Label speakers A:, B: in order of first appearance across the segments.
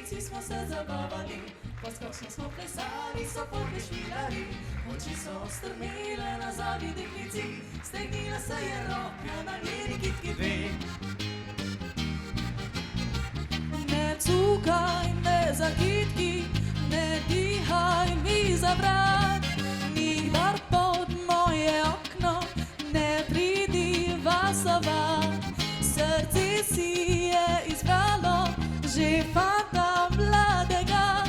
A: ulici smo se zabavali, poskočno smo plesali, so pogle špilali, oči so strmile na zavideklici, stegnila se je roka na njeni kitki dve. Ne cukaj me za kitki, ne dihaj mi za vrat, nikdar pod moje okno ne pridi vasovat. Srce si je izbralo že fanta mladega,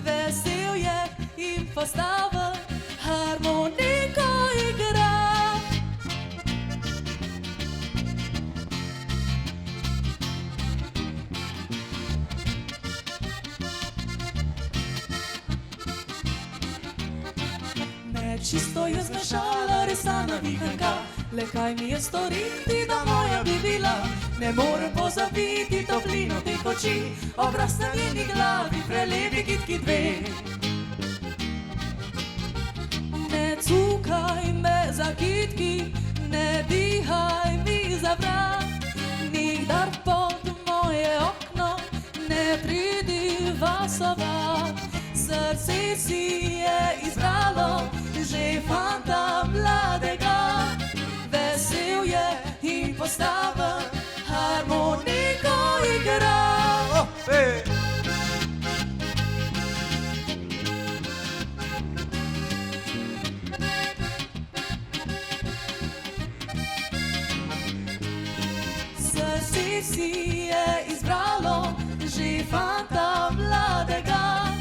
A: vesel je in postaven harmoniko igra. Čisto je zmešala resa navihanka, le kaj mi je storiti, da moja bi bila. Ne morem pozabiti toplino teh oči, obraz na njeni glavi, prelepi kitki dve. Ne cukaj me za kitki, ne dihaj mi za vrat, nikdar pod moje okno ne pridi vasovat. Srce si je izbralo že fanta mladega, vesel je in postaven harmoniko igra.
B: Oh, hey.
A: Srce si je izbralo že fanta mladega,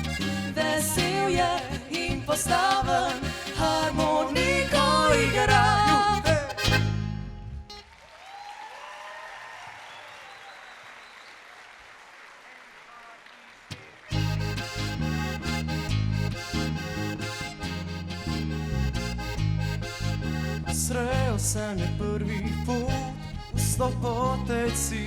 A: vesel je in postaven harmoniko igra.
B: Srel sem je prvi put v Slobodeci,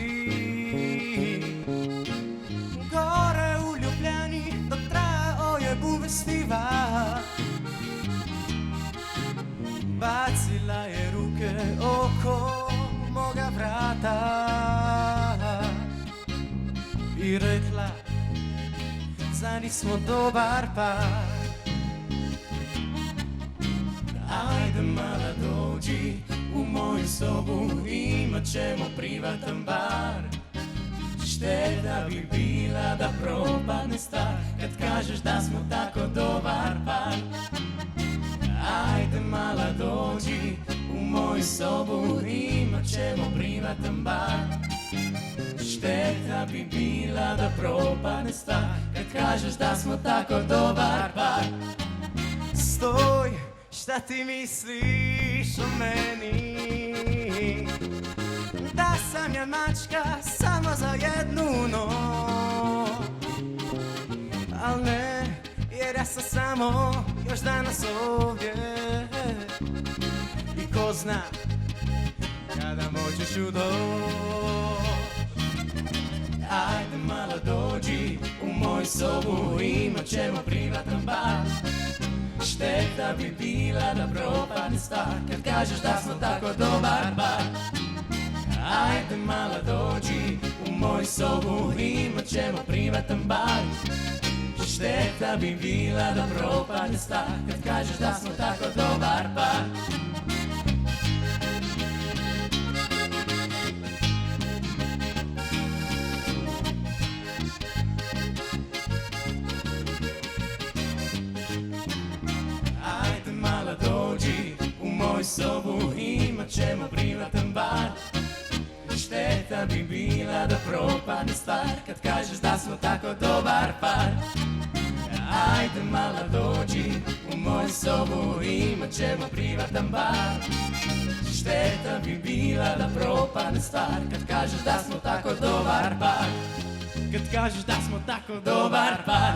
B: gore v Ljubljani, do trajo je bil festival. Bacila je ruke oko moga vrata i rekla, zani smo dobar par. Ajde mala dođi u moju sobu, imat ćemo privatan bar. Šteta bi bila da propadne stvar, kad kažeš da smo tako dobar par. Ajde mala dođi u moju sobu, imat ćemo privatan bar. Šteta bi bila da propadne stvar, kad kažeš da smo tako dobar par. Stoj, šta ti misliš o meni? Da sam ja mačka samo za jednu noć. Al ne, jer ja sam samo još danas ovdje. I ko zna kada moćeš u doć. Ajde malo dođi u moju sobu, imat ćemo privatan bar. Šteta bi bila da propadne stvar, kad kažeš da smo tako dobar par. Ajde mala dođi u moju sobu, imat ćemo privatan bar. Šteta bi bila da propadne stvar, kad kažeš da smo tako dobar par. Ajde mala dođi u moju sobu, imat ćemo privatan bar. Šteta bi bila da propadne stvar, kad kažeš da smo tako dobar par. Ajde mala dođi u moju sobu, imat ćemo privatan bar. Šteta bi bila da propadne stvar, kad kažeš da smo tako dobar par. Kad kažeš da smo tako dobar par.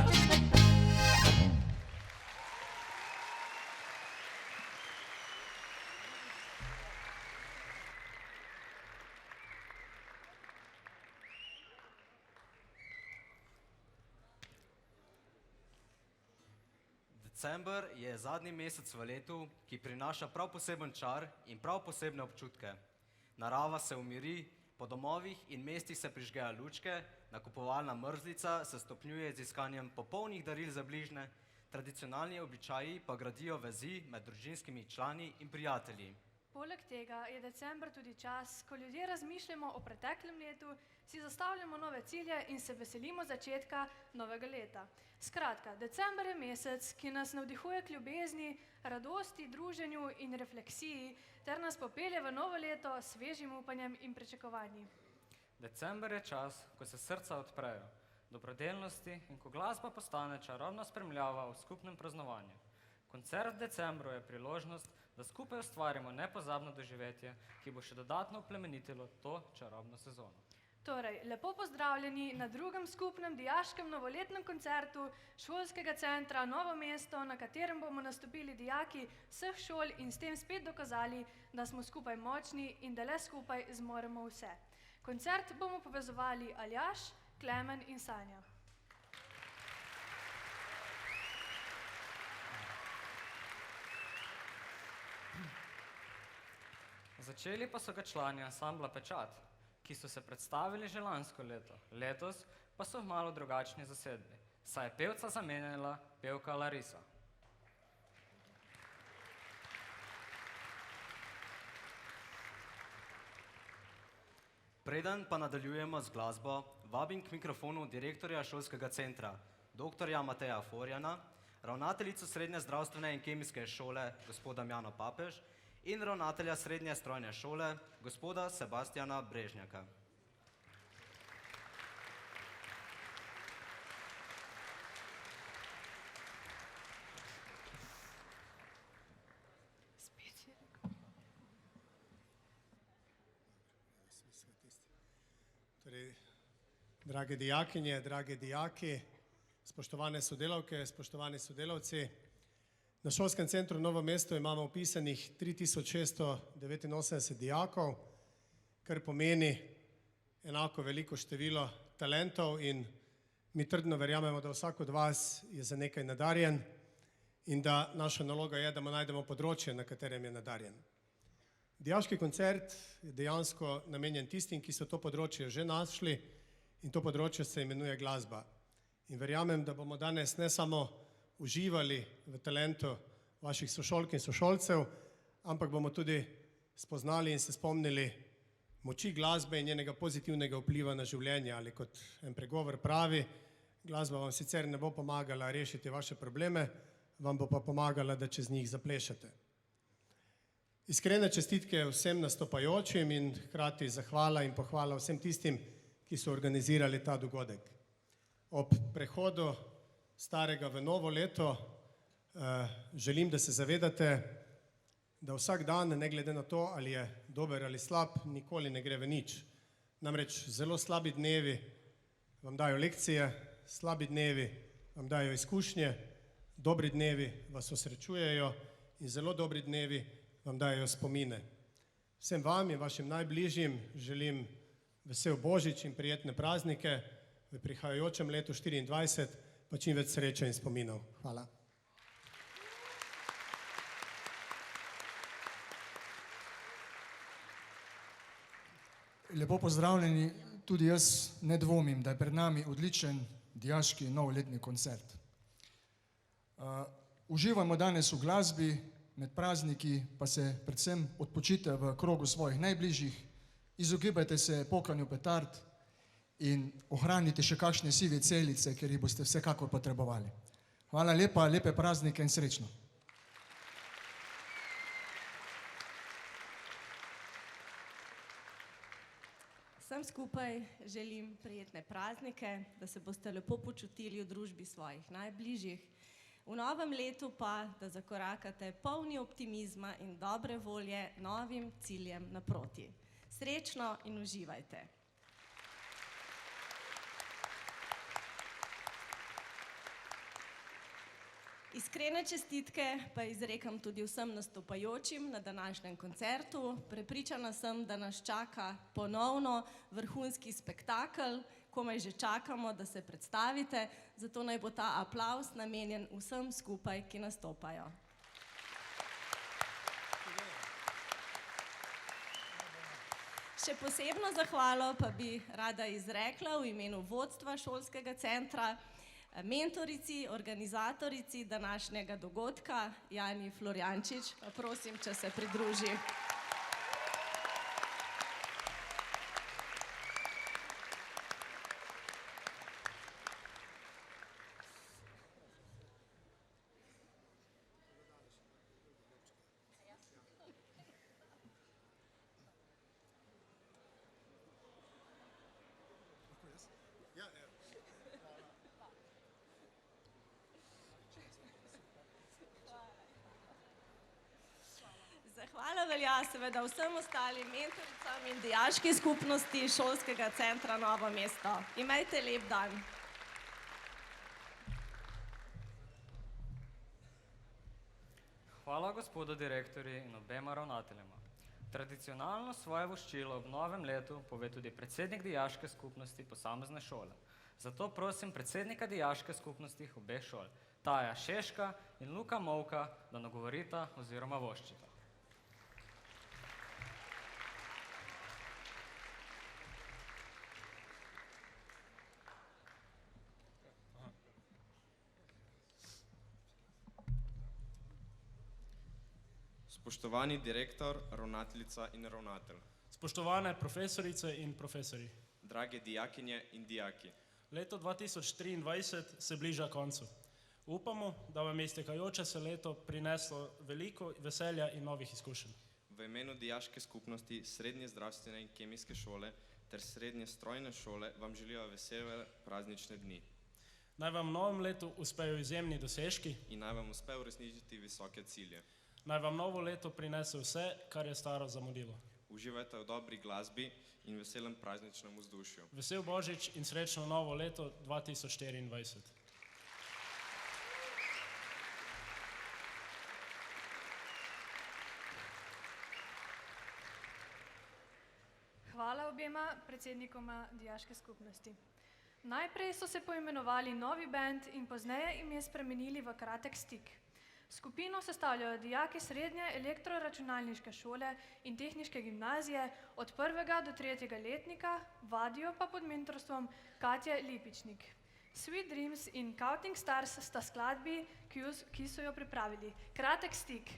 C: December je zadnji mesec v letu, ki prinaša prav poseben čar in prav posebne občutke. Narava se umiri, Po domovih in mestih se prižgejo lučke, nakupovalna mrzlica se stopnjuje z iskanjem popolnih daril za bližnje, tradicionalni običaji pa gradijo vezi med družinskimi člani in prijatelji.
D: Poleg tega je december tudi čas, ko ljudje razmišljamo o preteklem letu, si zastavljamo nove cilje in se veselimo začetka novega leta. Skratka, december je mesec, ki nas navdihuje k ljubezni, radosti, druženju in refleksiji ter nas popelje v novo leto s svežim upanjem in pričakovanji.
E: December je čas, ko se srca odprejo, dobrodelnosti in ko glasba postane čarobna spremljava v skupnem praznovanju. Koncert v decembru je priložnost, da skupaj ustvarimo nepozabno doživetje, ki bo še dodatno oplemenitilo to čarobno sezono.
D: Torej, lepo pozdravljeni na drugem skupnem dijaškem novoletnem koncertu šolskega centra Novo mesto, na katerem bomo nastopili dijaki vseh šol in s tem spet dokazali, da smo skupaj močni in da le skupaj zmoremo vse. Koncert bomo povezovali Aljaž, Klemen in Sanja.
E: Začeli pa so ga člani ansambla Pečat, ki so se predstavili že lansko leto. Letos pa so v malo drugačni zasedbi, saj je pevca zamenjala pevka Larisa.
C: Preden pa nadaljujemo z glasbo, vabim k mikrofonu direktorja šolskega centra, dr. Mateja Forjana, ravnateljico srednje zdravstvene in kemijske šole, gospoda Mjano Papež, in ravnatelja srednje strojne šole, gospoda Sebastjana Brežnjaka.
F: Torej, drage dijakinje, drage dijaki, spoštovane sodelavke, spoštovani sodelavci, na šolskem centru Novo mesto imamo vpisanih 3689 dijakov, kar pomeni enako veliko število talentov in mi trdno verjamemo, da vsak od vas je za nekaj nadarjen in da naša naloga je, da mu najdemo področje, na katerem je nadarjen. Dijaški koncert je dejansko namenjen tistim, ki so to področje že našli in to področje se imenuje glasba. In verjamem, da bomo danes ne samo uživali v talentu vaših sošolk in sošolcev, ampak bomo tudi spoznali in se spomnili moči glasbe in njenega pozitivnega vpliva na življenje, ali kot en pregovor pravi, glasba vam sicer ne bo pomagala rešiti vaše probleme, vam bo pa pomagala, da čez njih zaplešete. Iskrene čestitke vsem nastopajočim in hkrati zahvala in pohvala vsem tistim, ki so organizirali ta dogodek. Ob prehodu starega v novo leto želim, da se zavedate, da vsak dan, ne glede na to, ali je dober ali slab, nikoli ne gre v nič. Namreč zelo slabi dnevi vam dajo lekcije, slabi dnevi vam dajo izkušnje, dobri dnevi vas osrečujejo in zelo dobri dnevi vam dajo spomine. Vsem vam in vašim najbližjim želim vesel Božič in prijetne praznike v prihajajočem letu 2024, pa čim več sreče in spominov. Hvala.
G: Lepo pozdravljeni, tudi jaz ne dvomim, da je pred nami odličen dijaški novoletni koncert. Uživamo danes v glasbi, med prazniki pa se predvsem odpočite v krogu svojih najbližjih, izogibajte se pokanju petard in ohranite še kakšne sive celice, ker jih boste vsekakor potrebovali. Hvala lepa, lepe praznike in srečno.
H: Vsem skupaj želim prijetne praznike, da se boste lepo počutili v družbi svojih najbližjih. V novem letu pa, da zakorakate polni optimizma in dobre volje novim ciljem naproti. Srečno in uživajte! Iskrene čestitke pa izrekam tudi vsem nastopajočim na današnjem koncertu. Prepričana sem, da nas čaka ponovno vrhunski spektakel, komaj že čakamo, da se predstavite, zato naj bo ta aplavz namenjen vsem skupaj, ki nastopajo. Še posebno zahvalo pa bi rada izrekla v imenu vodstva šolskega centra, mentorici, organizatorici današnjega dogodka, Jani Florjančič, pa prosim, če se pridruži. Zahvala velja seveda vsem ostalim mentoricam in dijaški skupnosti šolskega centra Novo mesto. Imejte lep dan.
E: Hvala gospodu direktorju in obema ravnateljema. Tradicionalno svoje voščilo ob novem letu pove tudi predsednik dijaške skupnosti posamezne šole. Zato prosim predsednika dijaške skupnosti obeh šol, Taja Šeška in Luka Movka, da nagovorita oziroma voščita.
I: Spoštovani direktor, ravnateljica in ravnatelj,
J: Spoštovane profesorice in profesori,
I: drage dijakinje in dijaki,
J: leto 2023 se bliža koncu. Upamo, da vam je iztekajoče se leto prineslo veliko veselja in novih izkušenj.
I: v imenu dijaške skupnosti Srednje zdravstvene in kemijske šole ter Srednje strojne šole vam želijo vesele praznične dni
J: Naj vam v novem letu uspejo izjemni dosežki,
I: in naj vam uspe uresničiti visoke cilje.
J: naj vam novo leto prinese vse, kar je staro zamudilo.
I: Uživajte v dobri glasbi in veselem prazničnem vzdušju.
J: Vesel Božič in srečno novo leto 2024.
D: Hvala obema predsednikoma dijaške skupnosti. Najprej so se poimenovali Novi bend in pozneje ime spremenili v Kratek stik. Skupino sestavljajo dijaki srednje elektroračunalniške šole in tehniške gimnazije od 1. do 3. letnika, vadijo pa pod mentorstvom Katje Lipičnik. Sweet Dreams in Counting Stars sta skladbi, ki so jo pripravili. Kratek stik.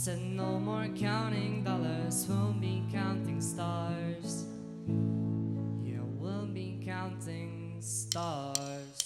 A: Said no more counting dollars, we'll be counting stars. Yeah, we'll be counting stars.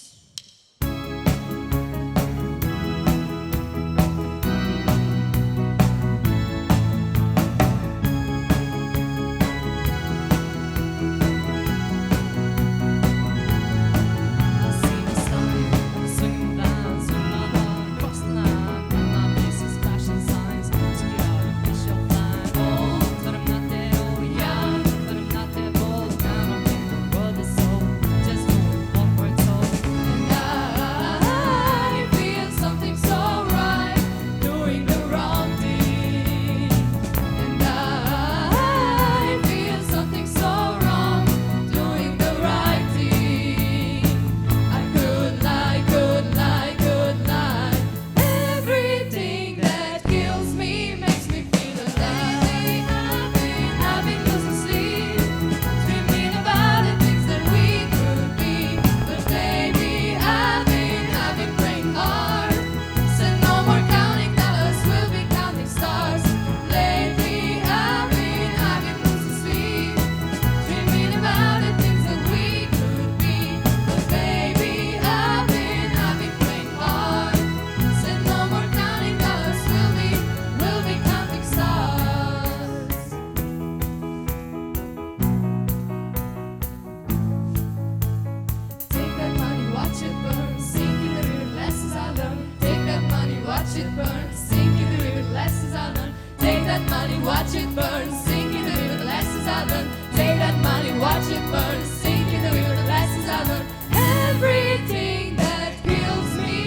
K: Watch it burn, sink in the river, the lessons I learned. Take that money, watch it burn, sink in the river, the lessons I learned. Everything that kills me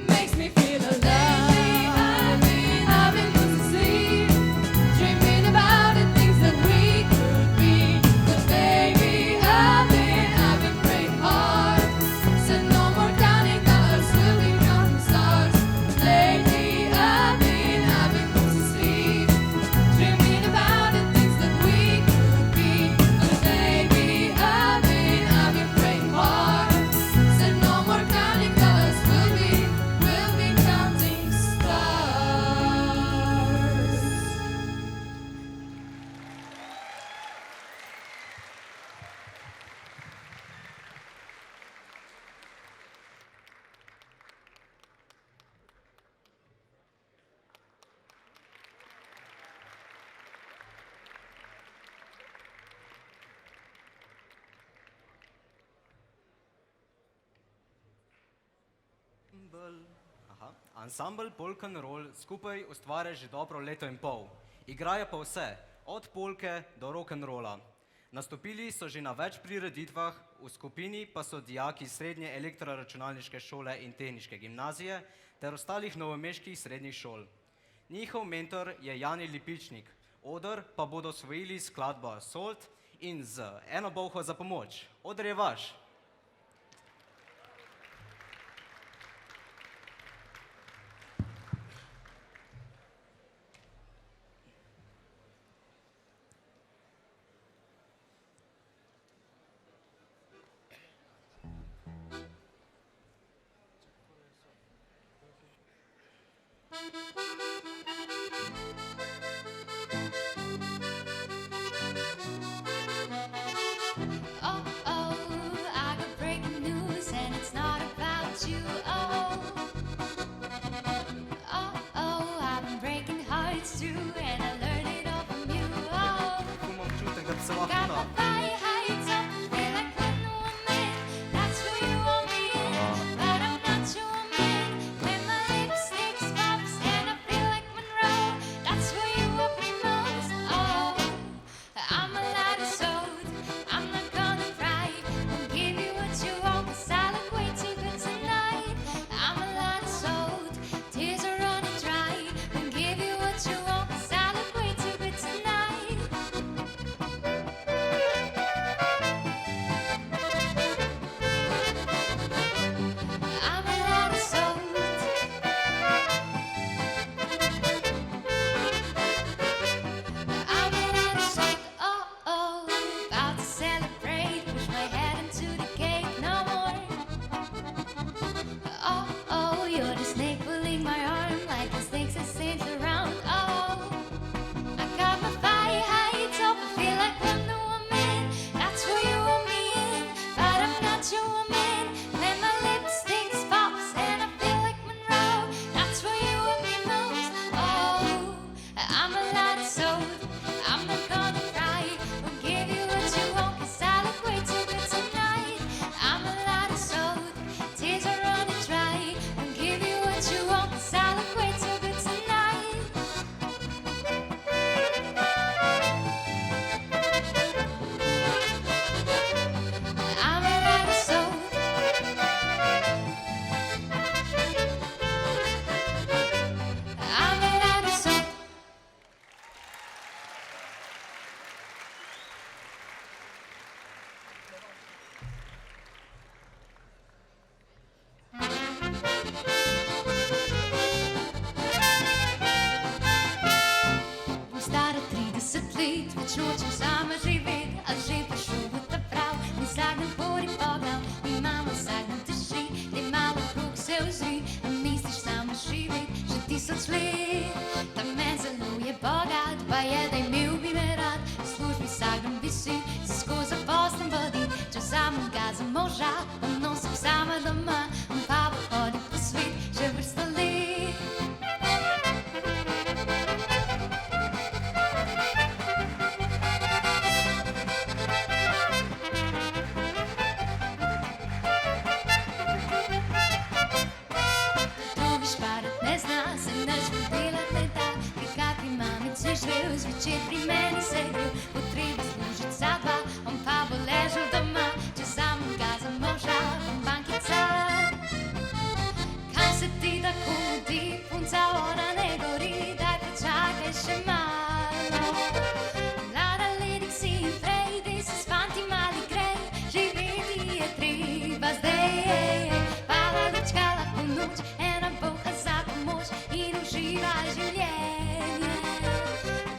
K: makes me feel alive. I've been losing sleep, dreaming about the things that we could be. But baby, I've been praying hard. Said no more counting dollars, we'll be counting stars. Lately, I've been losing sleep, dreaming about the things that we could be. But baby, I've been praying hard. Said no more counting dollars, we'll be counting stars.
C: Ansambl Polk and Roll skupaj ustvarja že dobro leto in pol. Igrajo pa vse, od polke do rock'n'rolla. Nastopili so že na več prireditvah, v skupini pa so dijaki srednje elektroračunalniške šole in tehniške gimnazije ter ostalih novomeških srednjih šol. Njihov mentor je Jani Lipičnik, oder pa bodo osvojili skladbo Salt in z eno bolho za pomoč. Oder je vaš.
K: Oh, oh, I got breaking news and it's not about you. Oh, oh, oh, I've been breaking hearts too and I learned it all from you. Oh,
C: Imam občutek, da bi se lahko
K: got
C: na...
K: my fire heights up, feel like when I'm in. That's who you want me in, but I'm not your man. When my lipstick pops and I se nič podelati ne da, kaj kakvi mamici živel, zvečer pri meni se gril, potreba služiti za dva, on pa bo ležal doma, če sam ga za moža bom bankica. Kaj se ti tako mudi, punca ona ne gori, daj počakaj še malo. Mlada ledik si in prej, dej se s fanti mali grej, živeti je treba zdaj. Pala lučka lahko noč, ena boha za pomoč in uživaj življenje.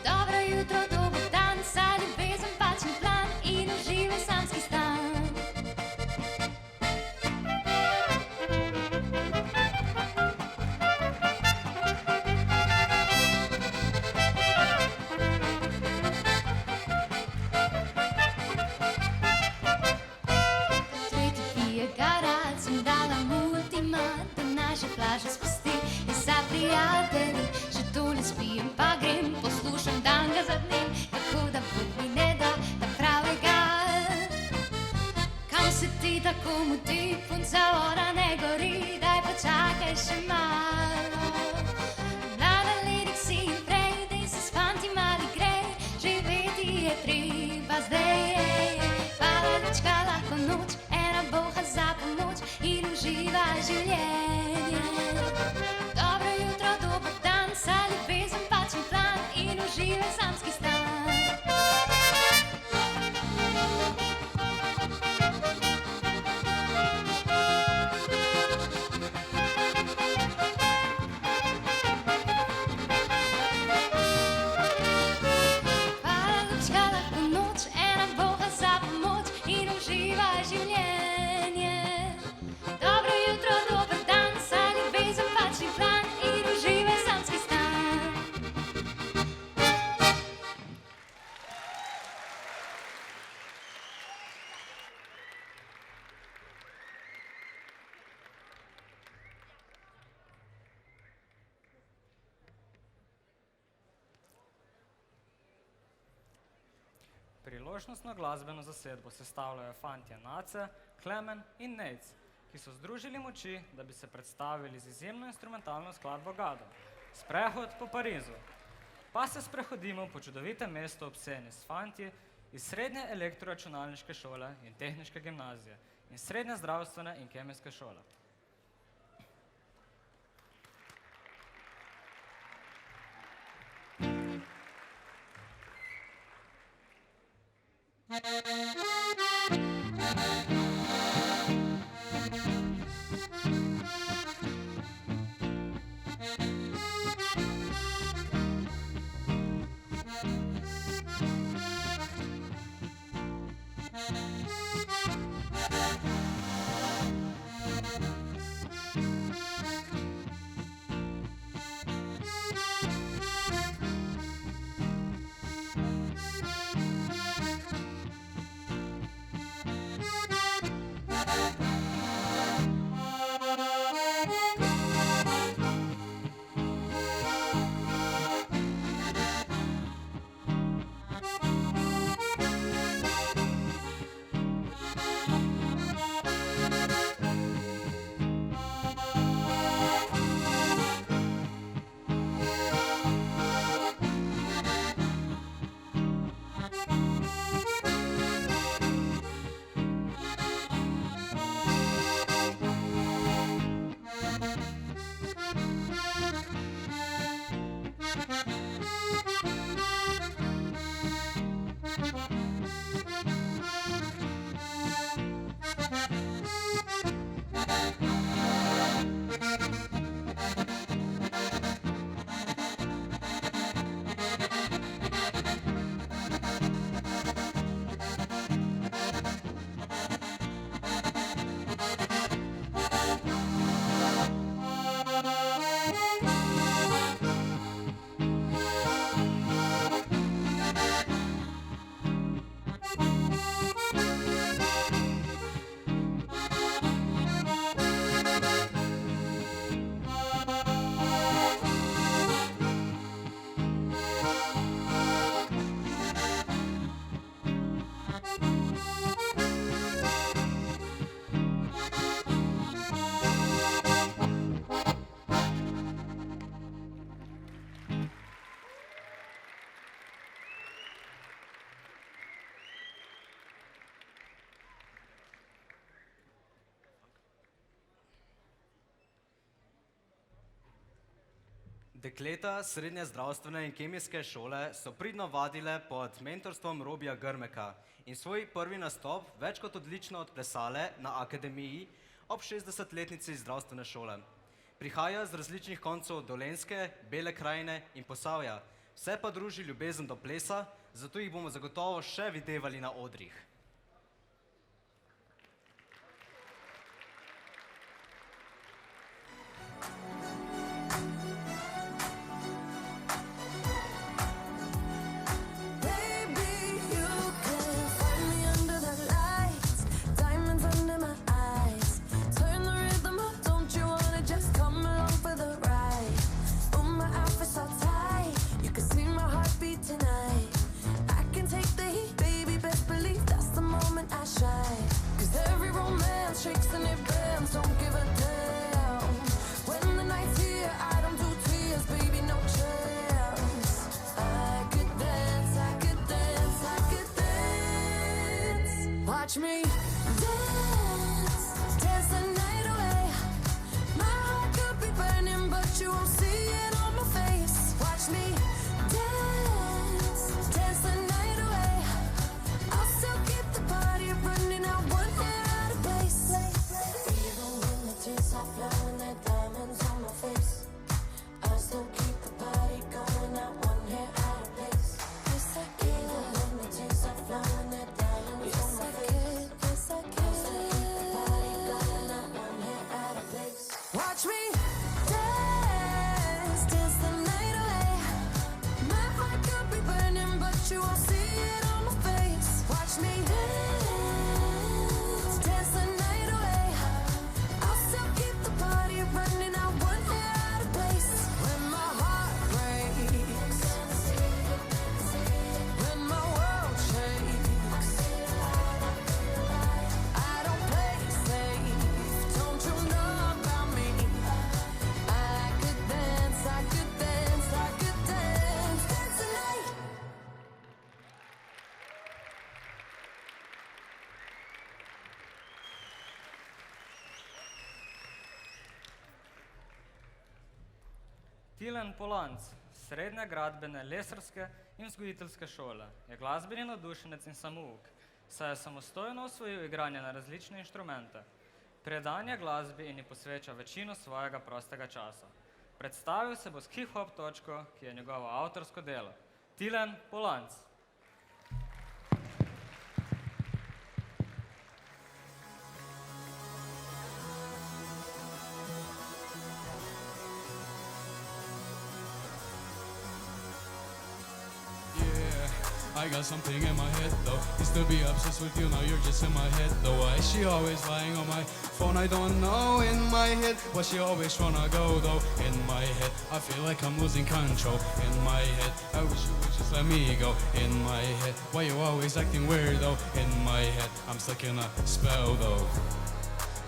K: Dobro jutro, dober dan, saj ljubezen pač ni plan in uživaj samski stan. Tretji pije garant, sem dala mu ultimat, da naj že plažo spusti in za prijatelji. Že tole spijem pa grem, poslušam dan ga za dnem, kako da Bog mi ne da ta pravega. Kam se ti tako mudi, punca ona ne gori, daj počakaj še malo. Mlada ledik si in prej, dej se s fanti mali grej, živeti je treba zdaj. Pala lučka lahko noč, ena boha za pomoč in uživaj življenje. Dobro jutro, dober dan, saj ljubezen pač ni plan in uživaj samski stan. Pala lučka lahko noč, ena boha za pomoč in uživaj življenje. Dobro jutro, dober dan, saj ljubezen pač ni plan in uživaj samski stan.
E: Priložnostno glasbeno zasedbo sestavljajo fantje Nace, Klemen in Nejc, ki so združili moči, da bi se predstavili z izjemno instrumentalno skladbo Gado. Sprehod po Parizu. Pa se sprehodimo po čudovitem mestu ob Seni s fantji iz Srednje elektroračunalniške šole in Tehniške gimnazije in Srednje zdravstvene in kemijske šole.
C: Dekleta srednje zdravstvene in kemijske šole so pridno vadile pod mentorstvom Robija Grmeka in svoj prvi nastop več kot odlično odplesale na akademiji ob 60-letnici zdravstvene šole. Prihaja z različnih koncev Dolenjske, Bele krajine in Posavja, vse pa druži ljubezen do plesa, zato jih bomo zagotovo še videvali na odrih.
K: Watch me dance, dance the night away. My heart could be burning, but you won't see it on my face. Watch me dance, dance the night away. I'll still keep the party running out one hair out of place. Even when the tears are flowing, there diamonds on my face, I'll still keep the party going out one hair out of place. Even when the tears are flowing, there diamonds on my face. Watch me dance, dance the night away. My heart could be burning, but you won't see it on my face. Watch me dance, dance the night away. I'll still keep the party running out one hair out of place. When my heart breaks, when my world shakes, I don't play safe, don't you know about me? I could dance, I could dance, I could dance, dance the night.
E: Tilen Polanc, srednje gradbene, lesarske in vzgojiteljske šole, je glasbeni navdušenec in samouk, saj je samostojno osvojil igranje na različne inštrumente. Predan je glasbi in ji posveča večino svojega prostega časa. Predstavil se bo s hip-hop točko, ki je njegovo avtorsko delo. Tilen Polanc.
L: I got something in my head though. Used to be obsessed with you, now you're just in my head though. Why is she always lying on my phone? I don't know. In my head, why she always wanna go though? In my head, I feel like I'm losing control. In my head, I wish you would just let me go. In my head, why you always acting weird though? In my head, I'm stuck in a spell though.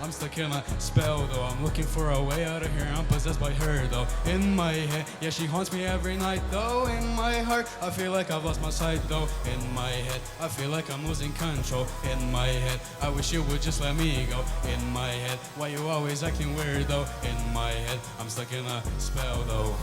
L: I'm stuck in a spell though. I'm looking for a way out of here. I'm possessed by her though. In my head, yeah, she haunts me every night though. In my heart, I feel like I've lost my sight though. In my head, I feel like I'm losing control. In my head, I wish you would just let me go. In my head, why you always acting weird though? In my head, I'm stuck in a spell though.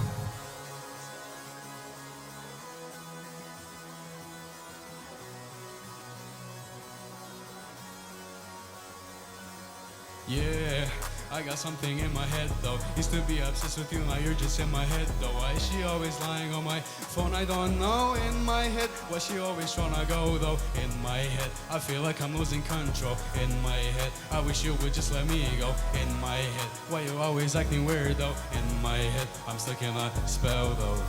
L: Yeah, I got something in my head though. Used to be obsessed with you, now you're just in my head though. Why is she always lying on my phone? I don't know. In my head, why she always tryna go though? In my head, I feel like I'm losing control. In my head, I wish you would just let me go. In my head, why you always acting weird though? In my head, I'm stuck in a spell though.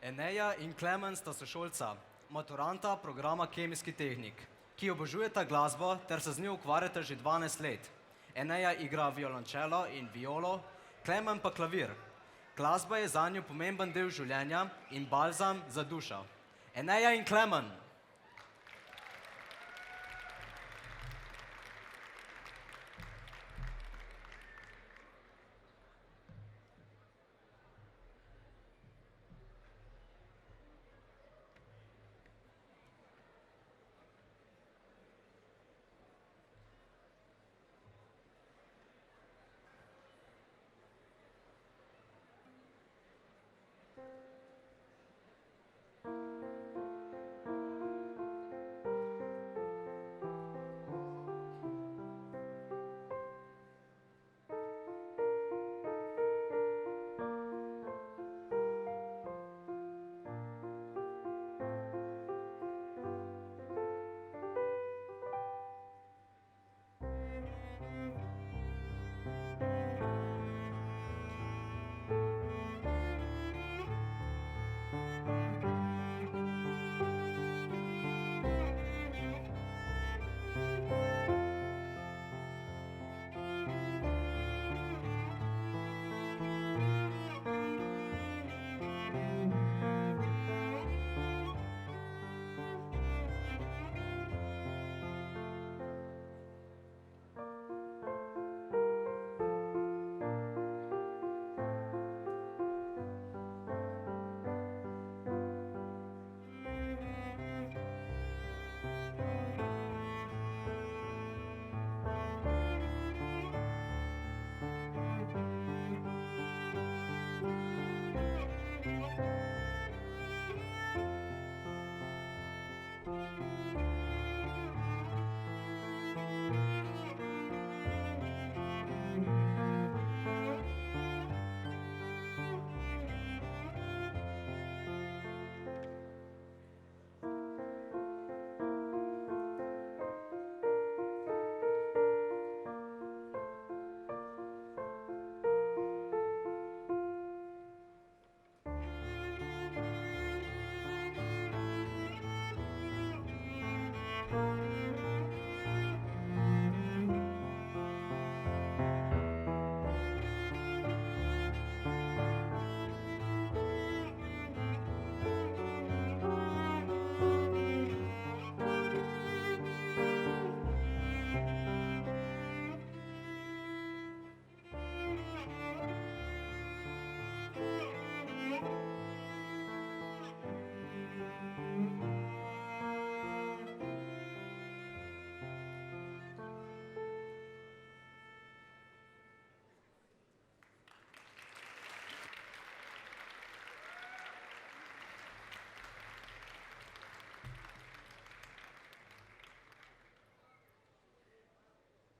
C: Eneja in Klemen sta sošolca, maturanta programa Kemijski tehnik, ki obožujeta glasbo ter se z njo ukvarjata že 12 let. Eneja igra violončelo in violo, Klemen pa klavir. Glasba je zanjo pomemben del življenja in balzam za dušo. Eneja in Klemen.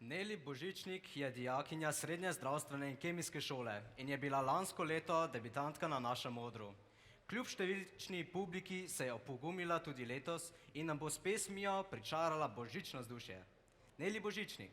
C: Neli Božičnik je dijakinja srednje zdravstvene in kemijske šole in je bila lansko leto debitantka na našem odru. Kljub številčni publiki se je opogumila tudi letos in nam bo s pesmijo pričarala božično vzdušje. Neli Božičnik.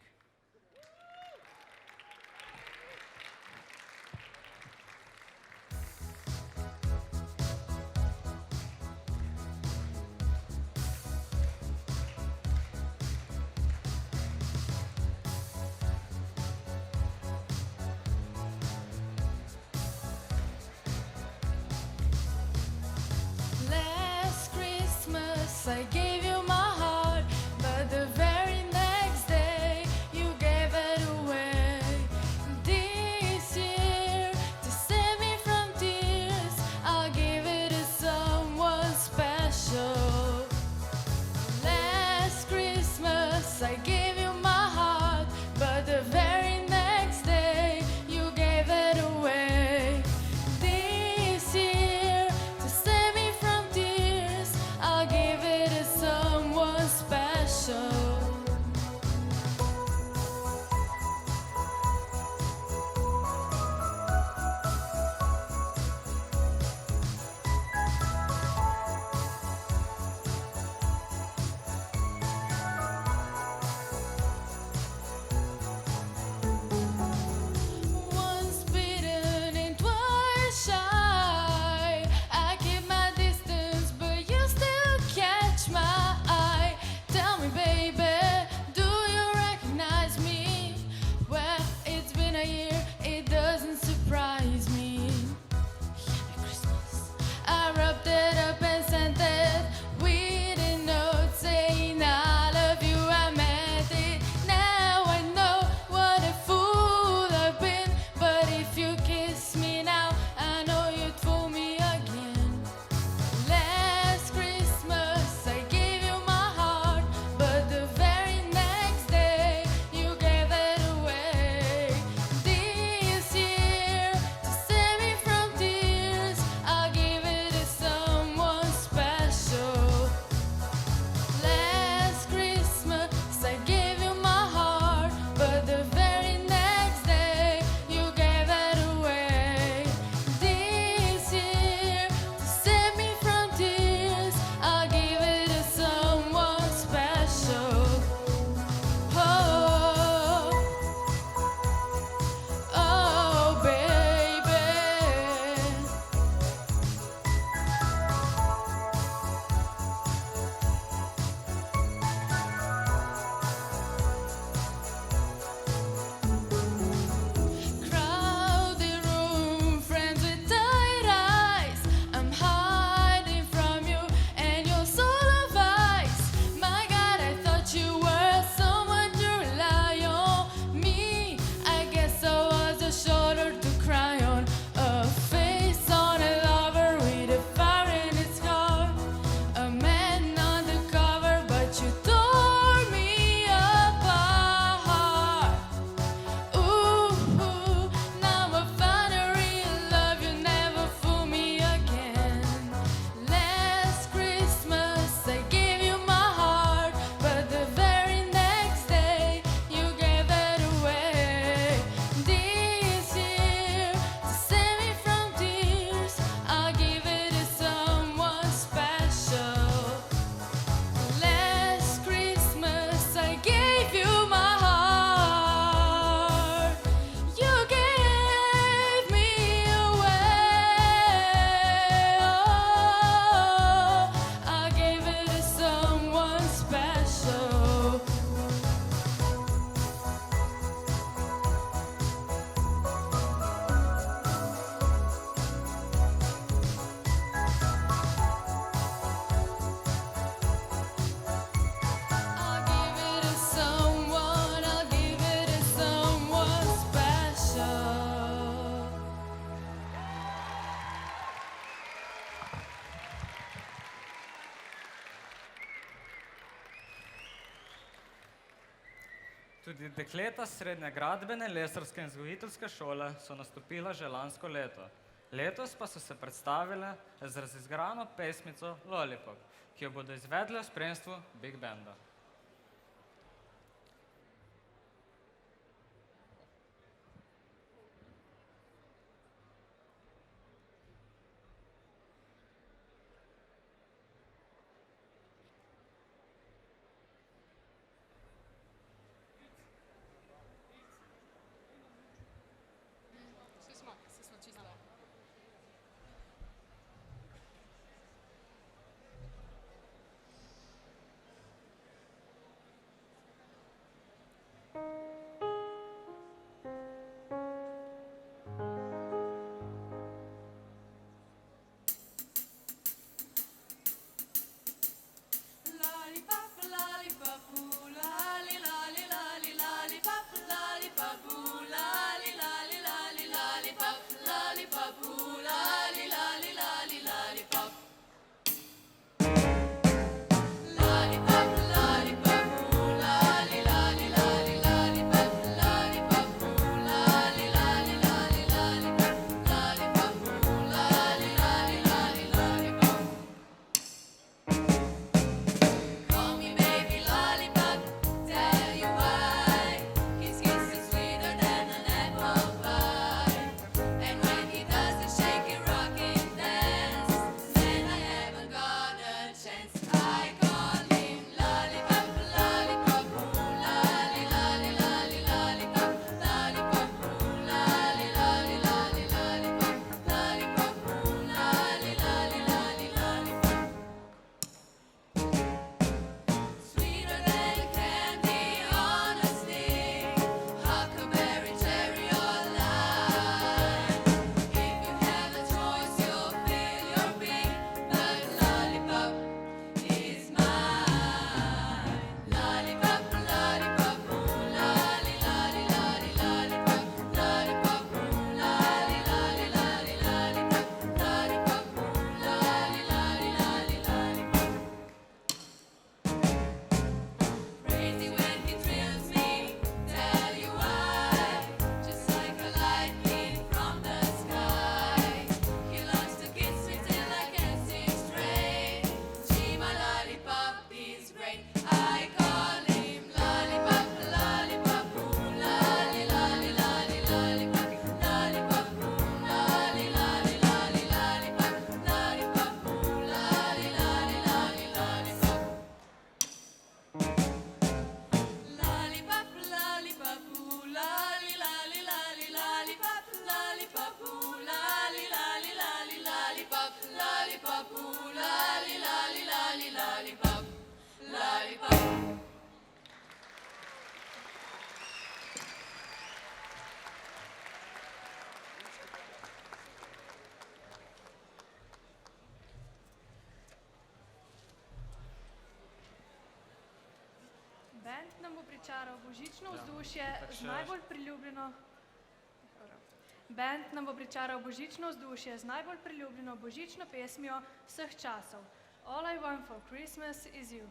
K: Last Christmas I gave you my heart, but the very next day you gave it away. This year, to save me from tears, I'll give it to someone special. Last Christmas I gave you my heart, but the very next day you gave it away. This year, to save me from tears, I'll give it to someone special. Once bitten and twice shy, I keep my distance, but you still catch my eye. Tell me, baby, do you recognize me? Well, it's been a year, it doesn't surprise me. Happy Christmas. I wrapped it up and sent it with a note saying I love you. I meant it. Now I know what a fool I've been. But if you kiss me now, I know you'd fool me again. Last Christmas I gave you my heart, but the very next day you gave it away. This year, to save me from tears, I'll give it to someone special. Last Christmas I gave you my heart, but the very next day you gave it away. This year, to save me from tears, I'll give it to someone special. Oh, oh, baby. Crowded room, friends with tight eyes. I'm hiding from you, and you're so of ice. My God, I thought you were someone to rely on. Me, I guess I was a shoulder to cry on, a face on a lover with a fire in his heart, a man undercover, but you tore me apart. Ooh, now I found a real love, you never fool me again. Last Christmas I gave you my heart, but the very next day you gave it away. This year, to save me from tears, I'll give it to someone special. Last Christmas I gave you my heart, you gave me away. Oh, I gave it to someone special. I'll give it to someone, I'll give it to someone special.
E: Tudi dekleta srednje gradbene, lesarske in vzgojiteljske šole so nastopila že lansko leto. Letos pa so se predstavile z razizgrano pesmico Lollipop, ki jo bodo izvedle v spremstvu Big Banda.
D: Band nam bo pričaral božično vzdušje z najbolj priljubljeno. Band nam bo pričaral božično vzdušje z najbolj priljubljeno božično pesmijo vseh časov. All I want for Christmas is you.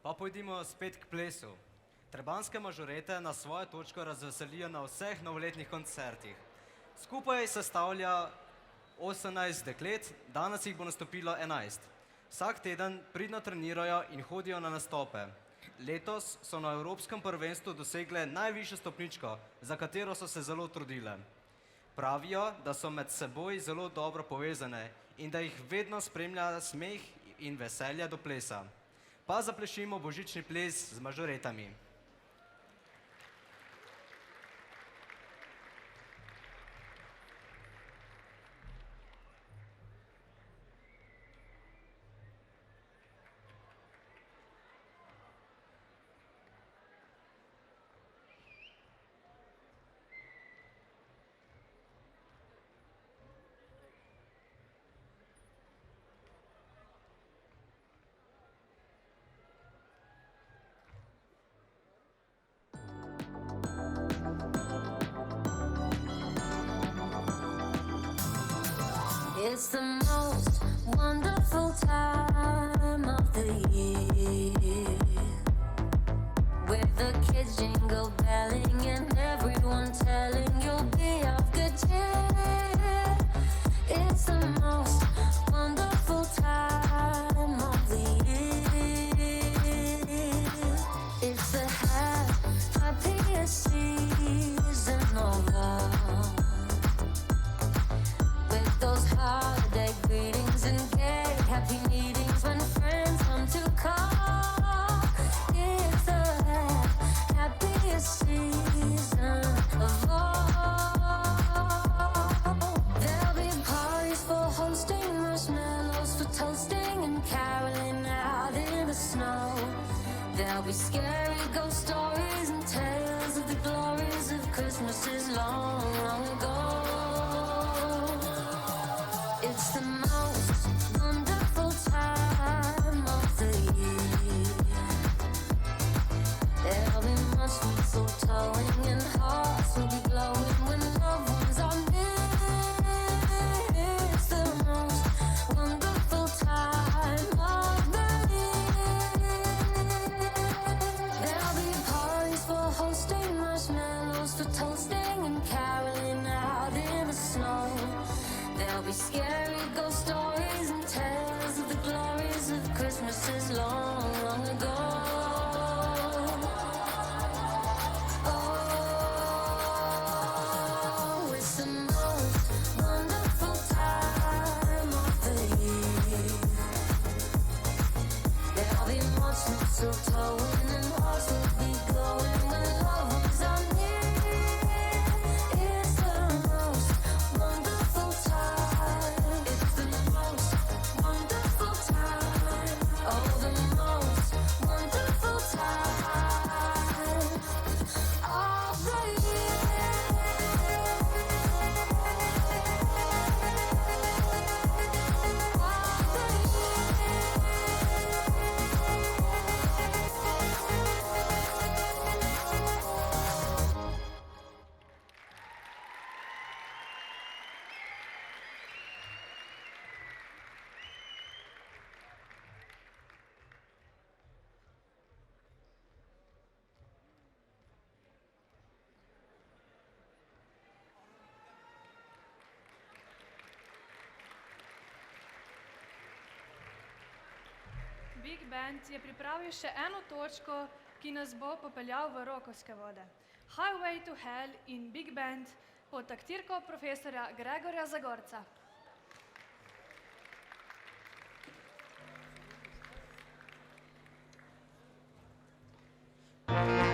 C: Pa pojdimo spet k plesu. Trebanjske mažorete na svojo točko razveselijo na vseh novoletnih koncertih. Skupaj sestavlja 18 deklet, danes jih bo nastopilo 11. Vsak teden pridno trenirajo in hodijo na nastope. Letos so na Evropskem prvenstvu dosegle najvišjo stopničko, za katero so se zelo trudile. Pravijo, da so med seboj zelo dobro povezane in da jih vedno spremlja smeh in veselje do plesa. Pa zaplešimo božični ples z mažoretami.
M: It's the most wonderful time of the year, with the kids jingle belling and everyone telling you'll be of good cheer. It's There'll be scary ghost stories and tales of the glories of Christmases long, long ago. It's the most wonderful time of the year. There'll be much mistletoeing and hearts will be glowing when loved ones are near. It's the most wonderful time of the year. There'll be parties for hosting, marshmallows for toasting, and caroling out in the snow. There'll be scary ghost stories and tales of the glories of Christmases long, long ago. Oh, it's the most wonderful time of the year. There'll be much mistletoeing and hearts will be glowing when loved ones are near. It's the most wonderful time. It's the most wonderful time. Oh, the most wonderful time of the
D: Big Band je pripravil še eno točko, ki nas bo popeljal v rokovske vode. Highway to Hell in Big Band pod taktirko profesorja Gregorja Zagorca.
M: Thank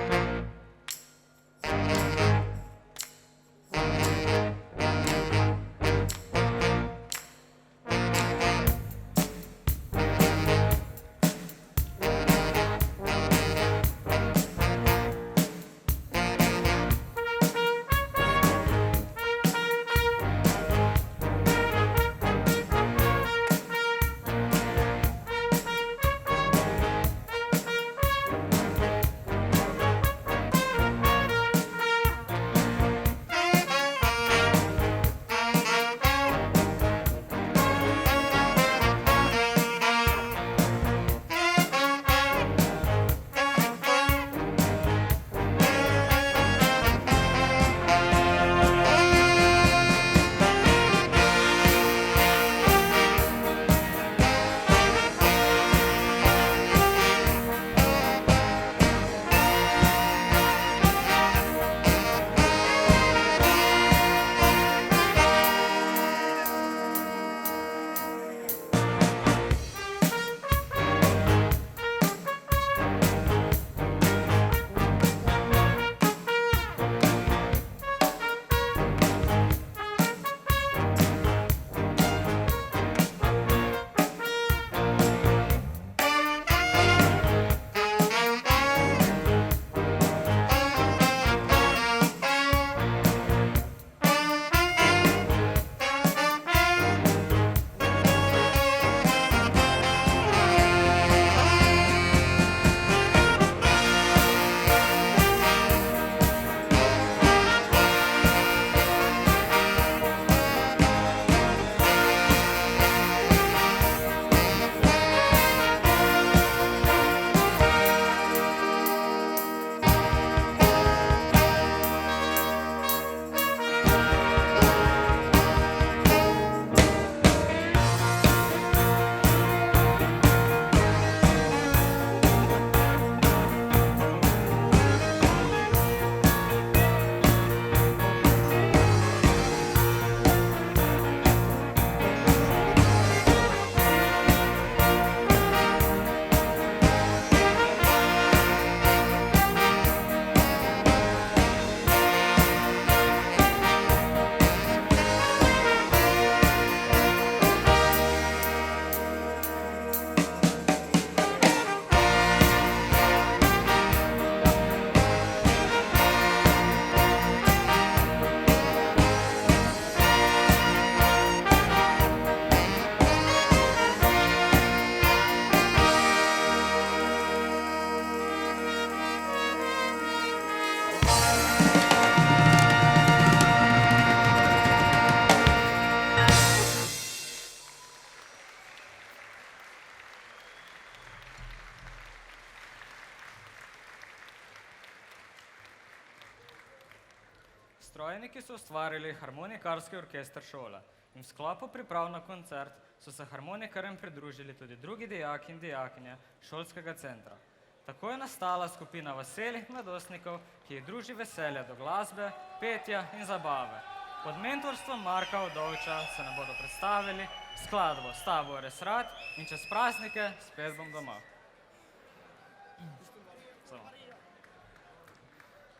E: strojniki so ustvarili harmonikarski orkester šole in v sklopu priprav na koncert so se harmonikarjem pridružili tudi drugi dijaki in dijakinje šolskega centra. Tako je nastala skupina veselih mladostnikov, ki jih druži veselje do glasbe, petja in zabave. Pod mentorstvom Marka Udovča se nam bodo predstavili skladbo S tabo res rad in čez praznike spet bom doma.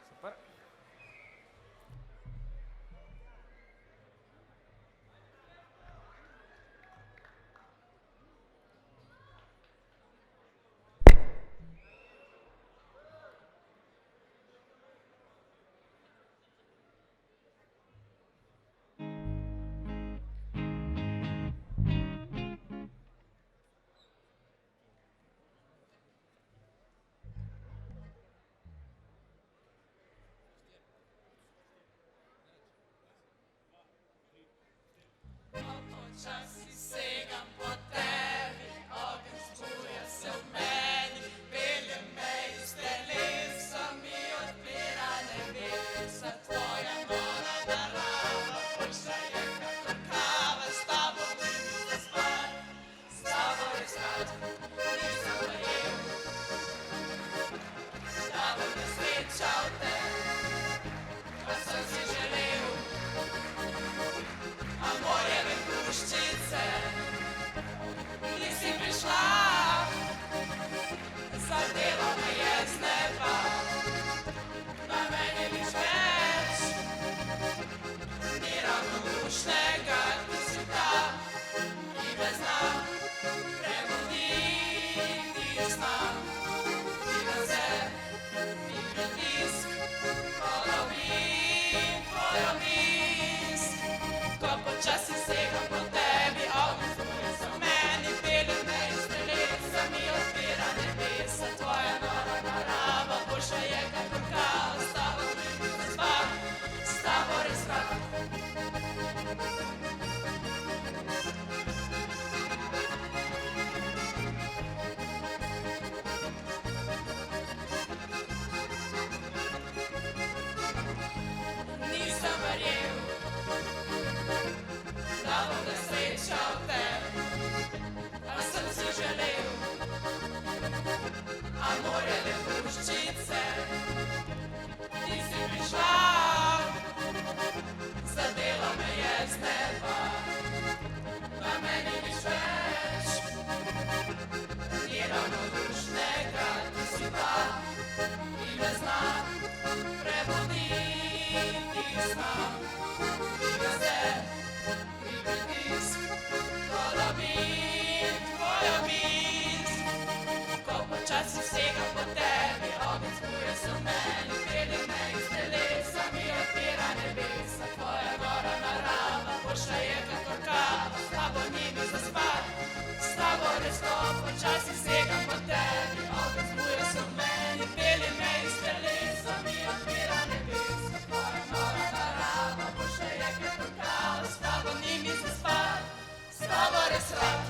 E: Super.
B: Počasi segam po tebi, ogenj zbuja se v meni, pelje me iz telesa, mi odpira nebesa, tvoja nora narava, boljša je kakor kava, s tabo ni mi zaspan, s tabo res rad, nisem verjel, da bom nesrečal te, pa sem si želel, amorjeve puščice, nisi prišla, zadela me je z neba, na meni nič več, ni ravno lušnega, ti si ta, ki me zna, prebuditi zna, ti raze, ti pritisk, ko lovim tvojo mis. Ko počasi segam po tebi, ogenj zbuja se v meni, pelje me iz telesa, mi odpira nebesa, tvoja nora narava, boljša je kakor kava, s tabo ni mi zaspan, s tabo res rad. Nisem verjel, da bom nesrečal te, a sem si želel, amorjeve puščice, nisi prišla, zadela me je z neba, na meni nič več, ni ravno lušnega, ti si ta, ki me zna, prebuditi zna, ki raze, pritisk, ko lovim tvojo mis. Ko počasi segam po tebi, ogenj zbuja se v meni, pelje me iz telesa, mi odpira nebesa, tvoja nora narava, boljša je kakor kava, s tabo ni mi zaspan, s tabo res ko počasi segam po tebi, ogenj zbuja se v meni, pelje me iz telesa, mi odpira nebesa, tvoja nora narava, boljša je kakor kava, s tabo ni mi zaspan, s tabo res rad.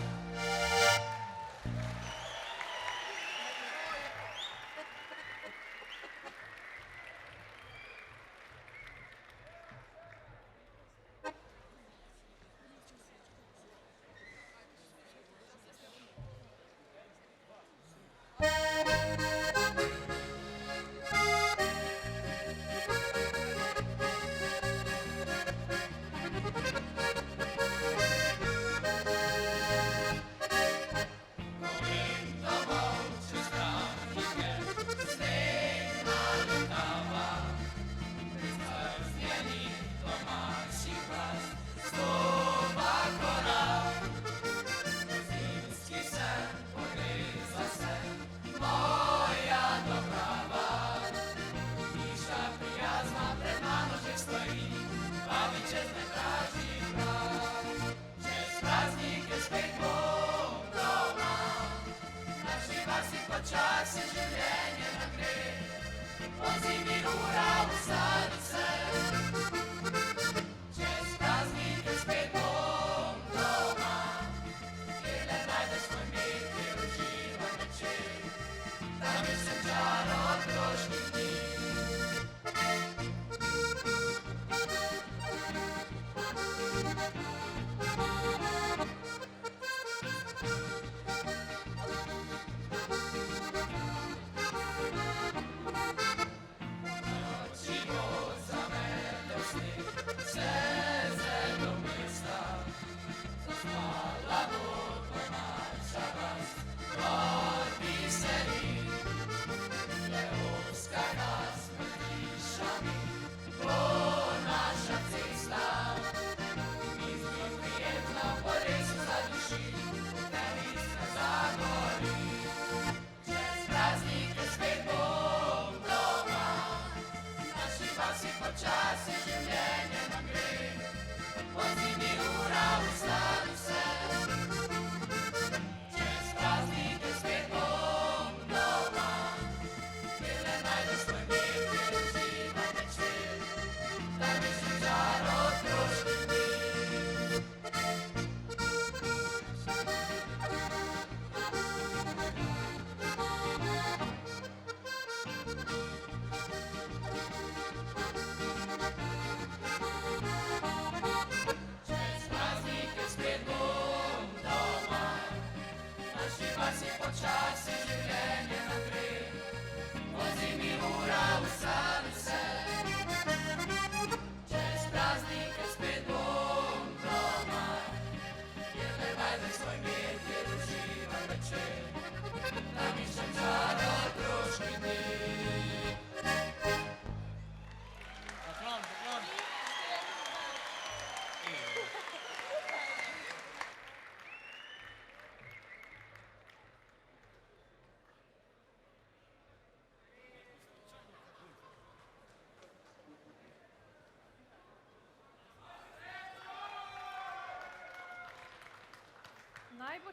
B: Počasi življenje naprej, pozimi ura v srce, čez praznike spet bom doma, kjer le najdeš svoj mir, kjer uživam večer, tam je vse čar otroških dni.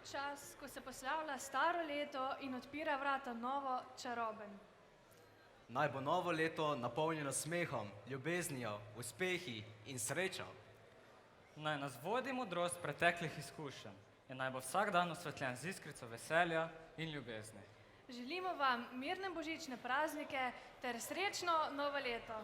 D: tudi čas, ko se poslavlja staro leto in odpira vrata novo čaroben.
C: Naj bo novo leto napolnjeno smehom, ljubeznijo, uspehi in srečo.
E: Naj nas vodi modrost preteklih izkušenj in naj bo vsak dan osvetljen z iskrico veselja in ljubezni.
D: Želimo vam mirne božične praznike ter srečno novo leto.